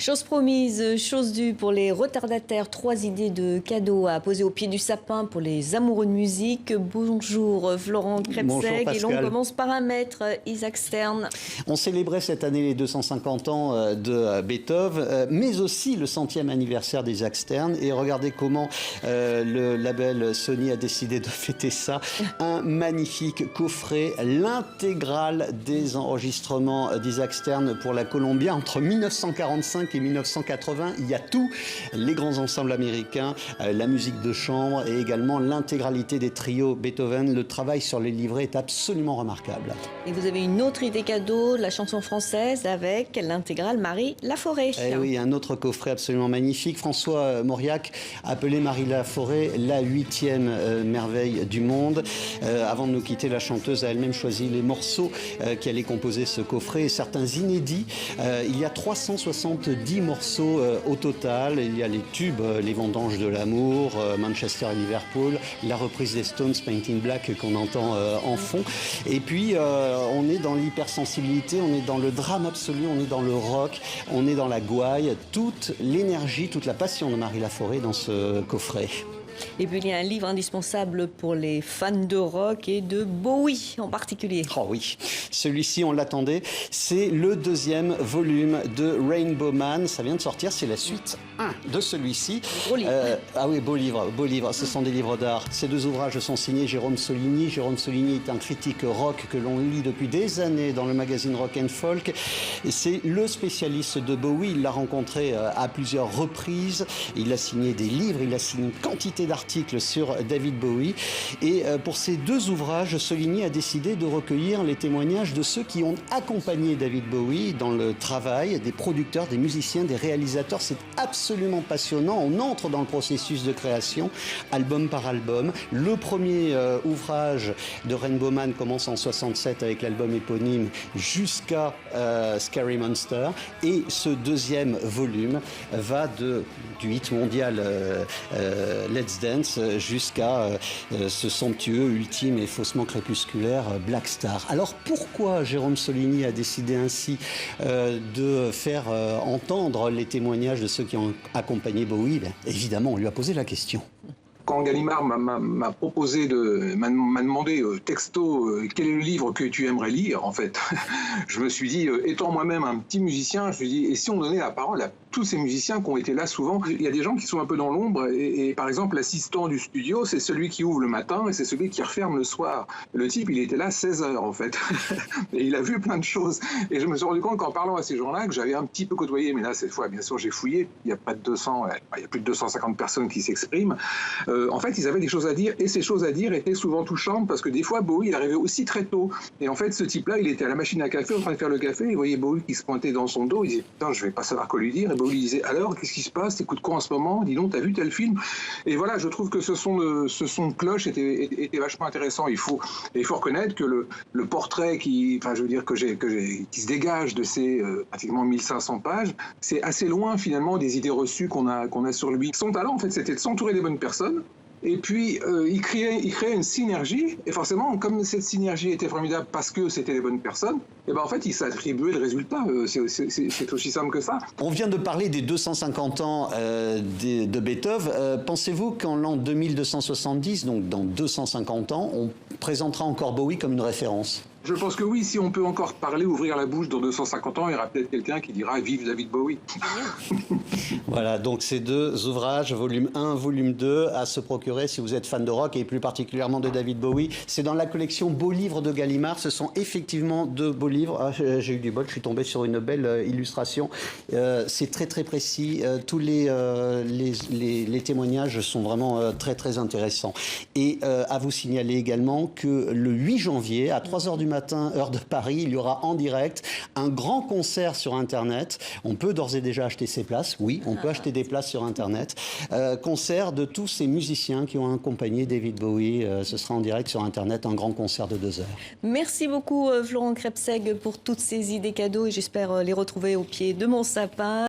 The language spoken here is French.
Chose promise, chose due pour les retardataires. 3 idées de cadeaux à poser au pied du sapin pour les amoureux de musique. Bonjour Florent Krebseg. Et l'on commence par un maître, Isaac Stern. On célébrait cette année les 250 ans de Beethoven, mais aussi le 100e anniversaire d'Isaac Stern. Et regardez comment le label Sony a décidé de fêter ça. Un magnifique coffret, l'intégrale des enregistrements d'Isaac Stern pour la Columbia entre 1945 et 1980, il y a tout, les grands ensembles américains, la musique de chambre et également l'intégralité des trios Beethoven. Le travail sur les livrets est absolument remarquable. Et vous avez une autre idée cadeau, la chanson française avec l'intégrale Marie Laforêt. Eh oui, un autre coffret absolument magnifique. François Mauriac appelait Marie Laforêt la 8e merveille du monde. Avant de nous quitter, la chanteuse a elle-même choisi les morceaux qui allaient composer ce coffret et certains inédits. Il y a 370 morceaux au total. Il y a les tubes, les vendanges de l'amour, Manchester et Liverpool, la reprise des Stones, Painting Black qu'on entend en fond. Et puis on est dans l'hypersensibilité, on est dans le drame absolu, on est dans le rock, on est dans la gouaille, toute l'énergie, toute la passion de Marie Laforêt dans ce coffret. Et puis il y a un livre indispensable pour les fans de rock et de Bowie en particulier. Oh oui, celui-ci on l'attendait, c'est le 2e volume de Rainbow Man, ça vient de sortir, c'est la suite 1 de celui-ci. Beau livre. Ah oui, beau livre, ce sont des livres d'art. Ces 2 ouvrages sont signés Jérôme Soligny. Jérôme Soligny est un critique rock que l'on lit depuis des années dans le magazine Rock and Folk. C'est le spécialiste de Bowie, il l'a rencontré à plusieurs reprises, il a signé des livres, il a signé une quantité d'articles sur David Bowie. Et pour ces 2 ouvrages, Soligny a décidé de recueillir les témoignages de ceux qui ont accompagné David Bowie dans le travail, des producteurs, des musiciens, des réalisateurs. C'est absolument passionnant. On entre dans le processus de création, album par album. Le premier ouvrage de Rainbow Man commence en 67 avec l'album éponyme jusqu'à Scary Monster. Et ce 2e volume va du hit mondial Let's Dance jusqu'à ce somptueux, ultime et faussement crépusculaire Black Star. Alors pourquoi Jérôme Soligny a décidé ainsi de faire entendre les témoignages de ceux qui ont accompagné Bowie? Évidemment, on lui a posé la question. Quand Gallimard m'a demandé texto quel est le livre que tu aimerais lire, en fait, je me suis dit, étant moi-même un petit musicien, je me suis dit, et si on donnait la parole à tous ces musiciens qui ont été là souvent? Il y a des gens qui sont un peu dans l'ombre, et par exemple, l'assistant du studio, c'est celui qui ouvre le matin et c'est celui qui referme le soir. Le type, il était là 16 heures, en fait, et il a vu plein de choses. Et je me suis rendu compte qu'en parlant à ces gens-là, que j'avais un petit peu côtoyé, mais là, cette fois, bien sûr, j'ai fouillé, il n'y a pas de 200, il y a plus de 250 personnes qui s'expriment. En fait, ils avaient des choses à dire, et ces choses à dire étaient souvent touchantes, parce que des fois, Bowie, il arrivait aussi très tôt. Et en fait, ce type-là, il était à la machine à café, en train de faire le café, il voyait Bowie qui se pointait dans son dos, il disait, putain, je vais pas savoir quoi lui dire. Et Bowie lui disait, alors, qu'est-ce qui se passe? T'écoutes quoi en ce moment? Dis donc, t'as vu tel film? Et voilà, je trouve que ce son de cloche était vachement intéressant. Il faut reconnaître que le portrait qui se dégage de ces pratiquement 1500 pages, c'est assez loin, finalement, des idées reçues qu'on a sur lui. Son talent, en fait, c'était de s'entourer des bonnes personnes. Et puis, il créait une synergie, et forcément, comme cette synergie était formidable parce que c'était les bonnes personnes, et ben en fait, il s'attribuait le résultat. C'est aussi simple que ça. On vient de parler des 250 ans de Beethoven. Pensez-vous qu'en l'an 2270, donc dans 250 ans, on présentera encore Bowie comme une référence? Je pense que oui, si on peut encore parler, ouvrir la bouche dans 250 ans, il y aura peut-être quelqu'un qui dira « Vive David Bowie ». Voilà, donc ces 2 ouvrages, volume 1, volume 2, à se procurer si vous êtes fan de rock et plus particulièrement de David Bowie. C'est dans la collection Beaux Livres de Gallimard. Ce sont effectivement 2 beaux livres. Ah, j'ai eu du bol, je suis tombé sur une belle illustration. C'est très très précis. Tous les témoignages sont vraiment très très intéressants. Et à vous signaler également que le 8 janvier, à 3h du matin, heure de Paris, il y aura en direct un grand concert sur Internet. On peut d'ores et déjà acheter ses places. Oui, on peut acheter des places sur Internet. Concert de tous ces musiciens qui ont accompagné David Bowie. Ce sera en direct sur Internet, un grand concert de 2 heures. Merci beaucoup Florent Krebseg pour toutes ces idées cadeaux et j'espère les retrouver au pied de mon sapin.